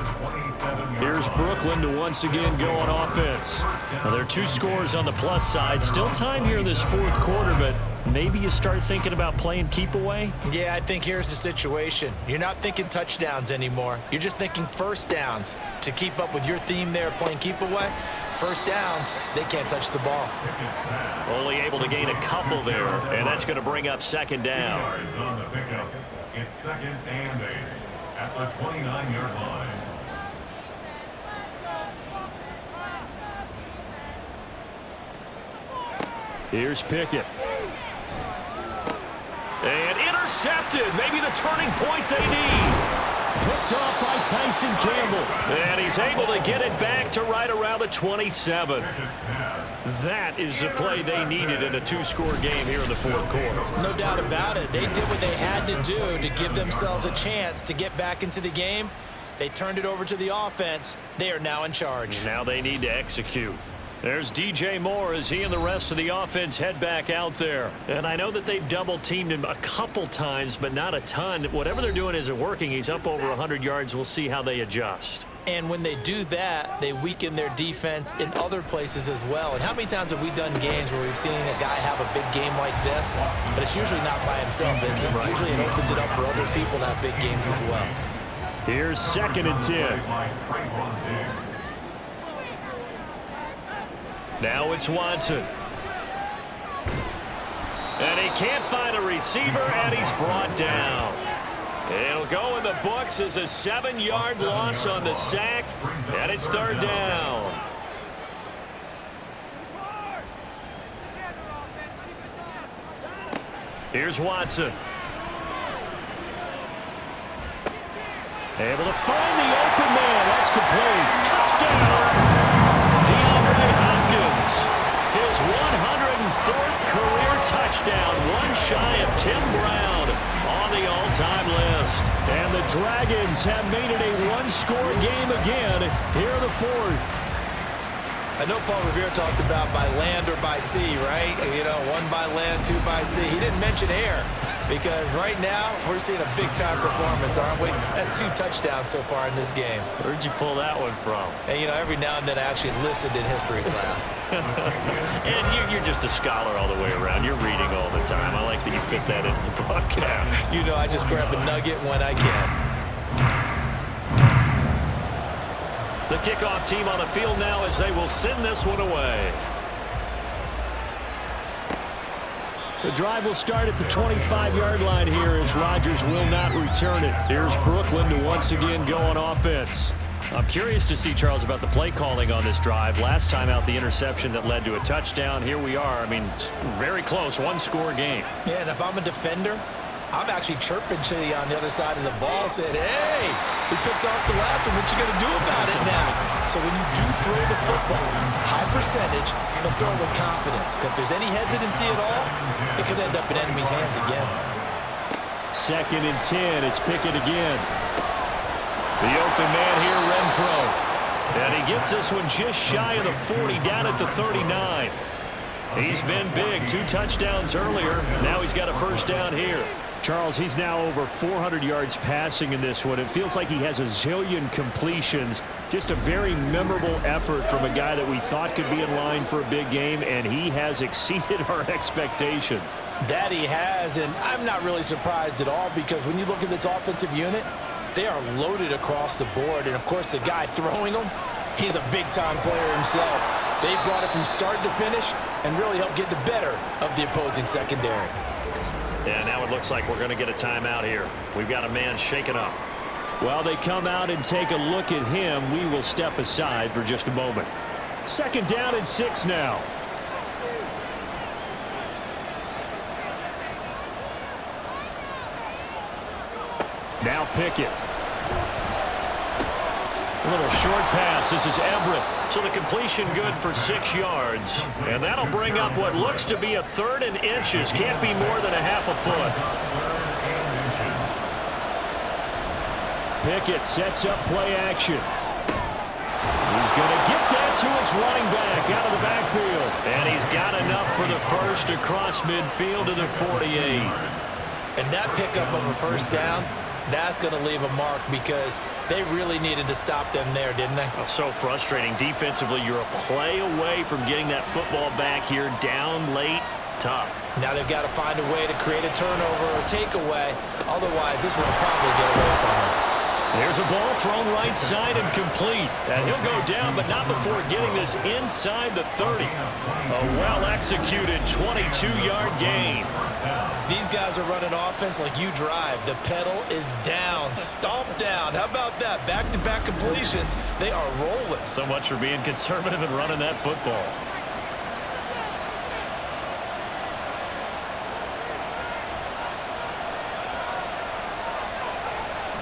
Here's Brooklyn to once again go on offense. Now, there are 2 scores on the plus side. Still time here in this 4th quarter, but maybe you start thinking about playing keep away? Yeah, I think here's the situation. You're not thinking touchdowns anymore. You're just thinking first downs. To keep up with your theme there, playing keep away, first downs, they can't touch the ball. Only able to gain a couple there, and that's going to bring up 2nd down. 2 yards on the pickup. It's 2nd and 8 at the 29-yard line. Here's Pickett. And intercepted. Maybe the turning point they need. Picked off by Tyson Campbell. And he's able to get it back to right around the 27. That is the play they needed in a 2-score game here in the 4th quarter. No doubt about it. They did what they had to do to give themselves a chance to get back into the game. They turned it over to the offense. They are now in charge. Now they need to execute. There's DJ Moore as he and the rest of the offense head back out there. And I know that they've double-teamed him a couple times, but not a ton. Whatever they're doing isn't working. He's up over 100 yards. We'll see how they adjust. And when they do that, they weaken their defense in other places as well. And how many times have we done games where we've seen a guy have a big game like this? But it's usually not by himself, is it? Usually it opens it up for other people to have big games as well. Here's 2nd and 10. Now it's Watson. And he can't find a receiver, and he's brought down. It'll go in the books as a 7-yard loss on the sack, and it's 3rd down. Here's Watson. Able to find the open man. That's complete. Touchdown. His 104th career touchdown, one shy of Tim Brown on the all-time list. And the Dragons have made it a 1-score game again here in the 4th. I know Paul Revere talked about by land or by sea, right? You know, 1 by land, 2 by sea. He didn't mention air because right now we're seeing a big-time performance, aren't we? That's 2 touchdowns so far in this game. Where'd you pull that one from? And, you know, every now and then I actually listened in history class. And you're just a scholar all the way around. You're reading all the time. I like that you fit that into the podcast. You know, I just grab a nugget when I can. The kickoff team on the field now as they will send this one away. The drive will start at the 25-yard line here as Rodgers will not return it. Here's Brooklyn to once again go on offense. I'm curious to see, Charles, about the play calling on this drive. Last time out, the interception that led to a touchdown. Here we are. I mean, very close, 1-score game. Yeah, and if I'm a defender, I'm actually chirping to you on the other side of the ball, saying, hey, we picked off the last one. What you going to do about it now? So when you do throw the football, high percentage, but throw it with confidence. Because if there's any hesitancy at all, it could end up in enemy's hands again. 2nd and 10. It's Pickett again. The open man here, Renfro. And he gets this one just shy of the 40, down at the 39. He's been big. 2 touchdowns earlier. Now he's got a first down here. Charles, he's now over 400 yards passing in this one. It feels like he has a zillion completions. Just a very memorable effort from a guy that we thought could be in line for a big game, and he has exceeded our expectations. That he has, and I'm not really surprised at all because when you look at this offensive unit, they are loaded across the board. And, of course, the guy throwing them, he's a big-time player himself. They brought it from start to finish and really helped get the better of the opposing secondary. And now it looks like we're going to get a timeout here. We've got a man shaken up. While they come out and take a look at him, we will step aside for just a moment. 2nd down and 6 now. Now Pickett. A little short pass. This is Everett. So the completion good for 6 yards. And that'll bring up what looks to be a 3rd and inches. Can't be more than a half a foot. Pickett sets up play action. He's going to get that to his running back out of the backfield. And he's got enough for the first across midfield to the 48. And that pickup of a 1st down, that's going to leave a mark because they really needed to stop them there, didn't they? Oh, so frustrating. Defensively, you're a play away from getting that football back here down late. Tough. Now they've got to find a way to create a turnover or takeaway. Otherwise, this one will probably get away from them. There's a ball thrown right side and complete. And he'll go down, but not before getting this inside the 30. A well-executed 22-yard gain. These guys are running offense like you drive. The pedal is down, stomp down. How about that? Back-to-back completions. They are rolling. So much for being conservative and running that football.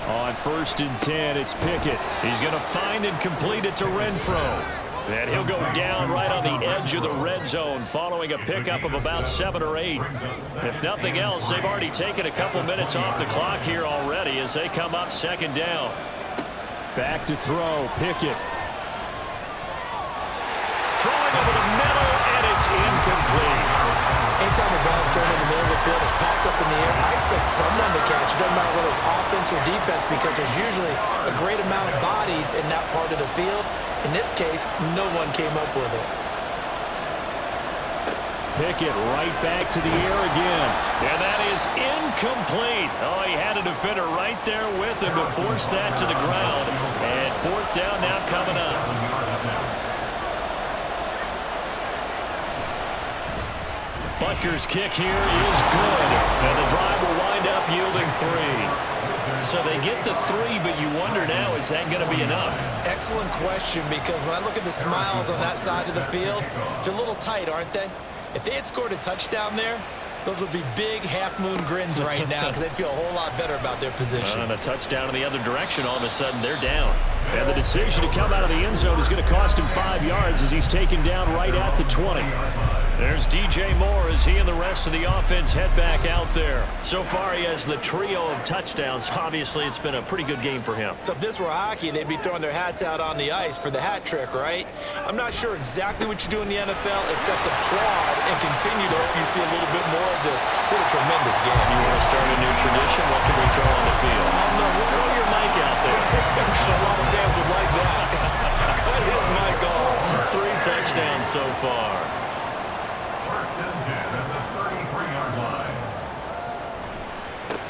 On 1st and 10, it's Pickett. He's going to find and complete it to Renfro. And he'll go down right on the edge of the red zone following a pickup of about 7 or 8. If nothing else, they've already taken a couple minutes off the clock here already as they come up 2nd down. Back to throw, Pickett. Throwing over the middle, and it's incomplete. Anytime the ball's thrown in the middle of the field, it's popped up in the air, I expect someone to catch it. Doesn't matter whether it's offense or defense because there's usually a great amount of bodies in that part of the field. In this case, no one came up with it. Pickett right back to the air again. And that is incomplete. Oh, he had a defender right there with him to force that to the ground. And 4th down now coming up. Butker's kick here is good. And the drive will wind up yielding 3. So they get the 3, but you wonder now, is that going to be enough? Excellent question, because when I look at the smiles on that side of the field, they're a little tight, aren't they? If they had scored a touchdown there, those would be big half-moon grins right now because they'd feel a whole lot better about their position. And a touchdown in the other direction, all of a sudden they're down. And the decision to come out of the end zone is going to cost him 5 yards as he's taken down right at the 20. There's DJ Moore as he and the rest of the offense head back out there. So far, he has the trio of touchdowns. Obviously, it's been a pretty good game for him. So if this were hockey, they'd be throwing their hats out on the ice for the hat trick, right? I'm not sure exactly what you do in the NFL except applaud and continue to hope you see a little bit more of this. What a tremendous game. You want to start a new tradition? What can we throw on the field? No, Throw your mic out there. a lot of fans would like that. Cut his mic off. 3 touchdowns so far.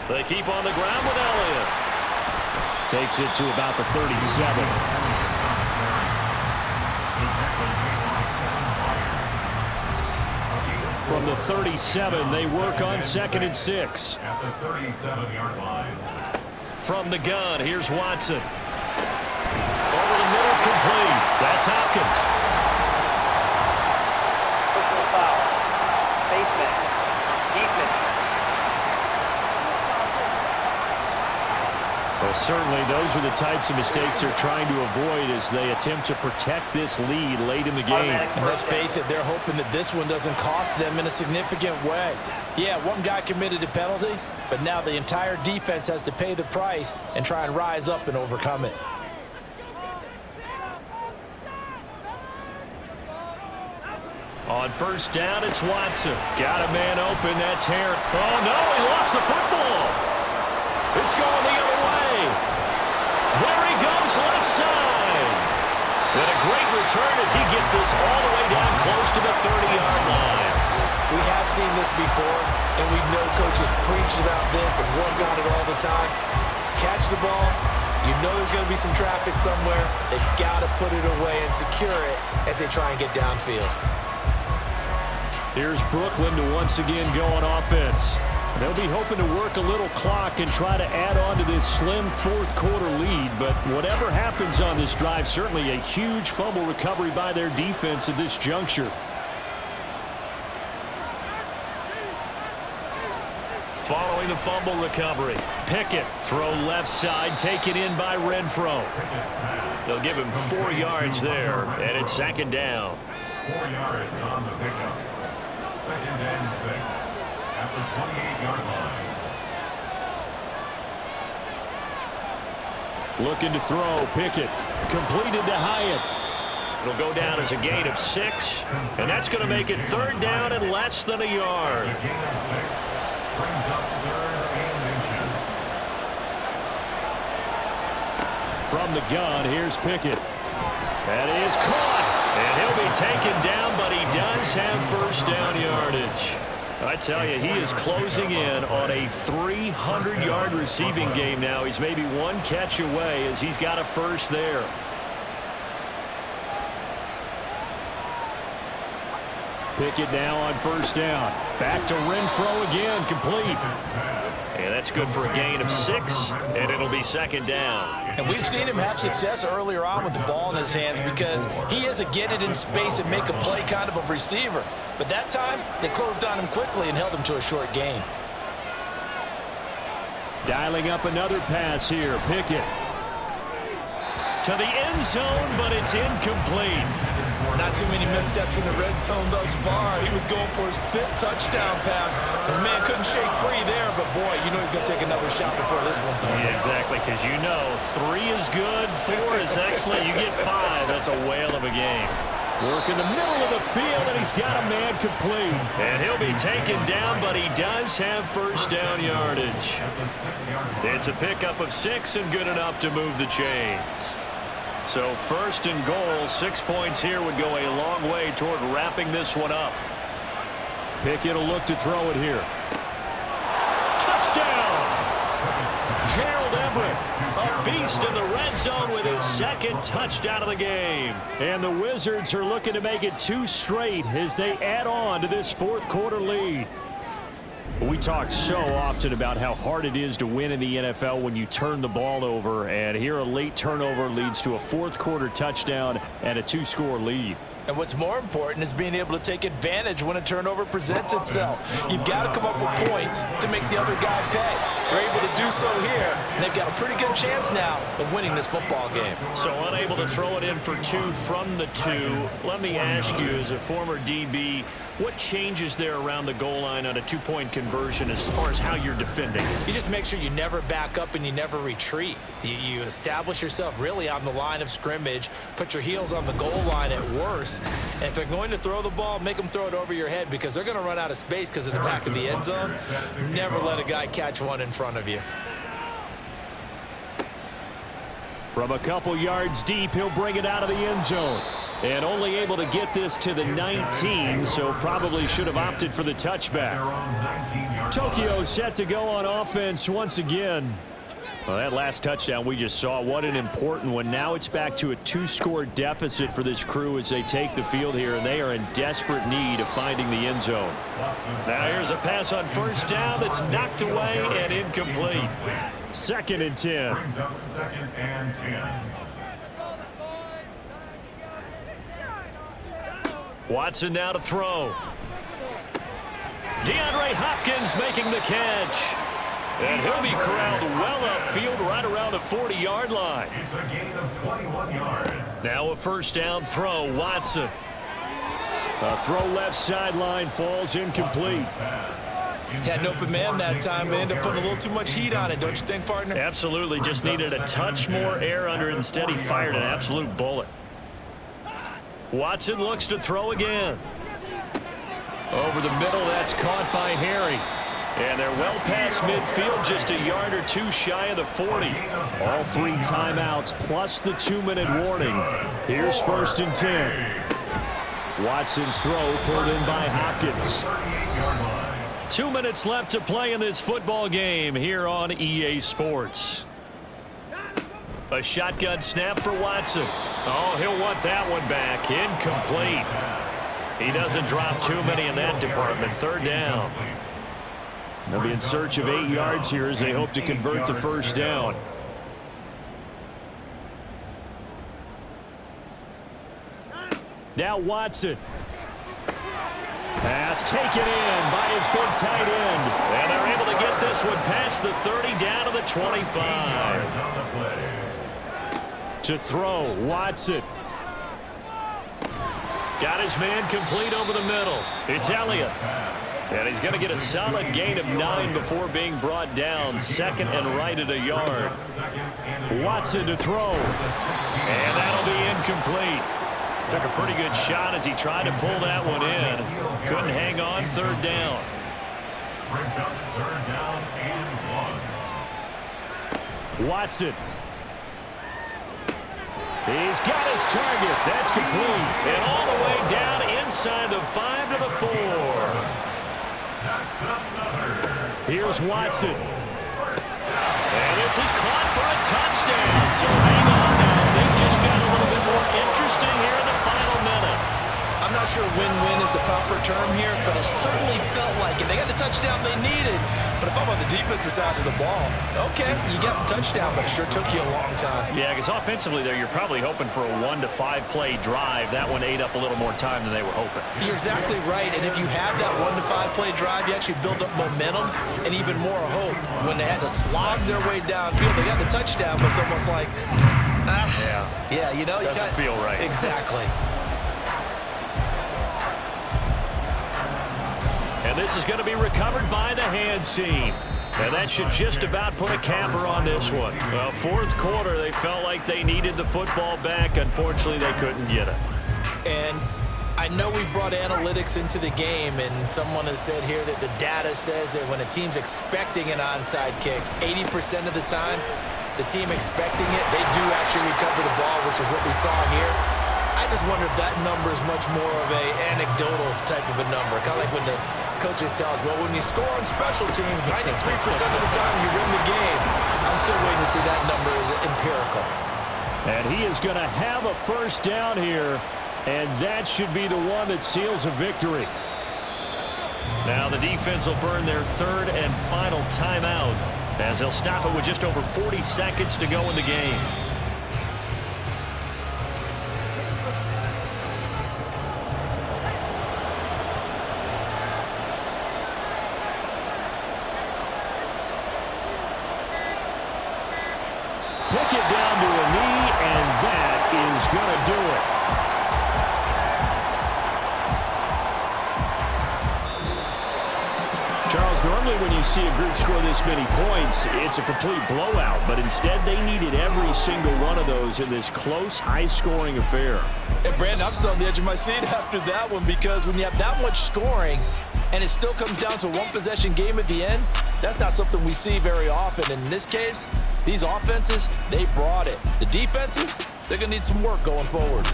They keep on the ground with Elliott. Takes it to about the 37. From the 37, they work on 2nd and 6. At the 37-yard line. From the gun, here's Watson. Over the middle, complete. That's Hopkins. Personal foul. Face mask. Defense. Well, certainly those are the types of mistakes they're trying to avoid as they attempt to protect this lead late in the game. And let's face it, they're hoping that this one doesn't cost them in a significant way. Yeah, one guy committed a penalty, but now the entire defense has to pay the price and try and rise up and overcome it. On 1st down, it's Watson. Got a man open. That's Harris. Oh, no, he lost the football. It's going the other way. There he goes, left side. And a great return as he gets this all the way down close to the 30-yard line. We have seen this before, and we know coaches preach about this and work on it all the time. Catch the ball. You know there's going to be some traffic somewhere. They've got to put it away and secure it as they try and get downfield. Here's Brooklyn to once again go on offense. They'll be hoping to work a little clock and try to add on to this slim fourth quarter lead. But whatever happens on this drive, certainly a huge fumble recovery by their defense at this juncture. Following the fumble recovery, Pickett, throw left side, taken in by Renfro. They'll give him 4 yards there, and it's second down. 4 yards on the pickup. 2nd and 6 at the 28-yard line. Looking to throw, Pickett, completed to Hyatt. It'll go down as a gain of 6, and that's going to make it 3rd down and less than a yard. A gain of 6 brings up 3rd and inches. From the gun, here's Pickett. That is caught, and he'll be taken down, but he does have 1st down yardage. I tell you, he is closing in on a 300-yard receiving game now. He's maybe 1 catch away as he's got a 1st there. Pickett now on 1st down. Back to Renfro again, complete. And that's good for a gain of 6, and it'll be 2nd down. And we've seen him have success earlier on with the ball in his hands because he is a get it in space and make a play kind of a receiver. But that time, they closed on him quickly and held him to a short gain. Dialing up another pass here, Pickett. To the end zone, but it's incomplete. Not too many missteps in the red zone thus far. He was going for his 5th touchdown pass. His man couldn't shake free there, but boy, you know he's going to take another shot before this one's over. Yeah, exactly, because you know 3 is good, 4 is excellent. You get 5, that's a whale of a game. Work in the middle of the field, and he's got a man complete. And he'll be taken down, but he does have 1st down yardage. It's a pickup of 6 and good enough to move the chains. So 1st and goal, 6 points here would go a long way toward wrapping this one up. Pickett will look to throw it here. Touchdown! Gerald Everett, a beast in the red zone with his 2nd touchdown of the game. And the Wizards are looking to make it 2 straight as they add on to this fourth quarter lead. We talk so often about how hard it is to win in the NFL when you turn the ball over, and here a late turnover leads to a fourth quarter touchdown and a 2-score lead. And what's more important is being able to take advantage when a turnover presents itself. You've got to come up with points to make the other guy pay. They're able to do so here, and they've got a pretty good chance now of winning this football game. So unable to throw it in for 2 from the 2. Let me ask you, as a former DB, what changes there around the goal line on a 2-point conversion as far as how you're defending? You just make sure you never back up and you never retreat. You establish yourself really on the line of scrimmage, put your heels on the goal line at worst. And if they're going to throw the ball, make them throw it over your head because they're going to run out of space because of the back of the end zone. Never let a guy catch one in front of you. From a couple yards deep, he'll bring it out of the end zone. And only able to get this to the 19, so probably should have opted for the touchback. Tokyo set to go on offense once again. Well, that last touchdown we just saw, what an important one. Now it's back to a 2-score deficit for this crew as they take the field here, and they are in desperate need of finding the end zone. Now here's a pass on 1st down that's knocked away and incomplete. 2nd and 10. Brings up 2nd and 10. Watson now to throw. DeAndre Hopkins making the catch. And he'll be corralled well upfield right around the 40-yard line. It's a gain of 21 yards. Now a 1st down throw, Watson. A throw left sideline falls incomplete. Had an open man that time, but ended up putting a little too much heat on it, don't you think, partner? Absolutely, just needed a touch more air under it. Instead, he fired an absolute bullet. Watson looks to throw again. Over the middle, that's caught by Harry. And they're well past midfield, just a yard or 2 shy of the 40. All 3 timeouts plus the 2-minute warning. Here's 1st and 10. Watson's throw pulled in by Hopkins. 2 minutes left to play in this football game here on EA Sports. A shotgun snap for Watson. Oh, he'll want that one back. Incomplete. He doesn't drop too many in that department. 3rd down. They'll be in search of 8 yards here as they hope to convert the first down. Now Watson. Pass taken in by his big tight end. And they're able to get this one past the 30 down to the 25. To throw, Watson. Got his man complete over the middle. It's Elliott. And he's going to get a solid gain of 9 before being brought down. Second and right at a yard. Watson to throw. And that'll be incomplete. Took a pretty good shot as he tried to pull that one in. Couldn't hang on. Third down. Brings up third down and 1. Watson. He's got his target. That's complete. And all the way down inside the 5 to the 4. That's another. Here's Watson. And this is caught for a touchdown. So hang on now. Things just got a little bit more interesting here in the final minute. I'm not sure win-win is the proper term here, but it certainly felt like it. They got the touchdown they needed, but if I'm on the defensive side of the ball, okay, you got the touchdown, but it sure took you a long time. Yeah, because offensively there, you're probably hoping for a 1 to 5 play drive. That one ate up a little more time than they were hoping. You're exactly right, and if you have that 1 to 5 play drive, you actually build up momentum and even more hope. When they had to slog their way downfield, they got the touchdown, but it's almost like, yeah, you know, doesn't feel right. Exactly. And this is going to be recovered by the hands team. And that should just about put a capper on this one. Well, fourth quarter, they felt like they needed the football back. Unfortunately, they couldn't get it. And I know we brought analytics into the game, and someone has said here that the data says that when a team's expecting an onside kick, 80% of the time, the team expecting it, they do actually recover the ball, which is what we saw here. I just wonder if that number is much more of a anecdotal type of a number. Kind of like when the coaches tell us, well, when you score on special teams, 93% of the time you win the game. I'm still waiting to see that number as empirical. And he is going to have a first down here, and that should be the one that seals a victory. Now the defense will burn their third and final timeout as they'll stop it with just over 40 seconds to go in the game. Pick it down to a knee, and that is going to do it. Charles, normally when you see a group score this many points, it's a complete blowout. But instead, they needed every single one of those in this close, high-scoring affair. And Brandon, I'm still on the edge of my seat after that one, because when you have that much scoring and it still comes down to a one-possession game at the end, that's not something we see very often. And in this case, these offenses, they brought it. The defenses, they're going to need some work going forward.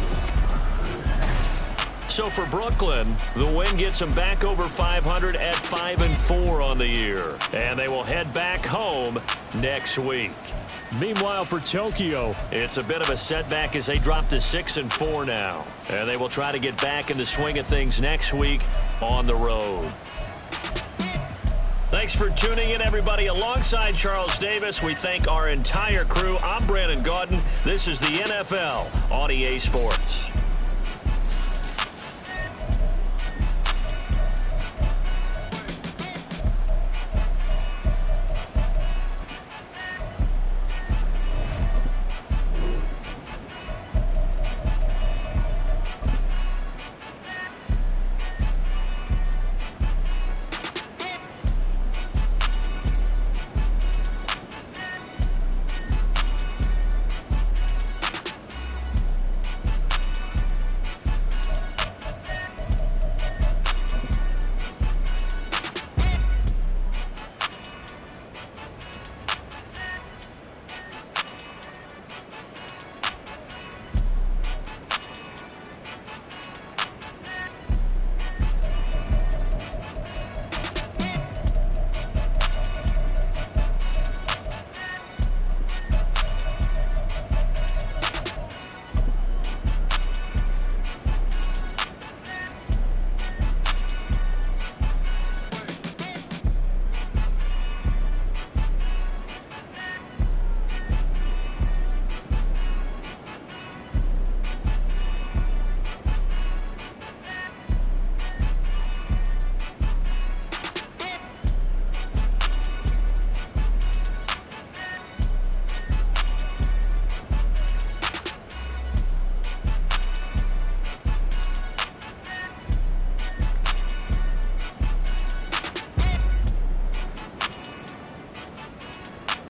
So for Brooklyn, the win gets them back over 500 at 5-4 on the year. And they will head back home next week. Meanwhile, for Tokyo, it's a bit of a setback as they drop to 6-4 now. And they will try to get back in the swing of things next week on the road. Thanks for tuning in, everybody. Alongside Charles Davis, we thank our entire crew. I'm Brandon Gaudin. This is the NFL on EA Sports.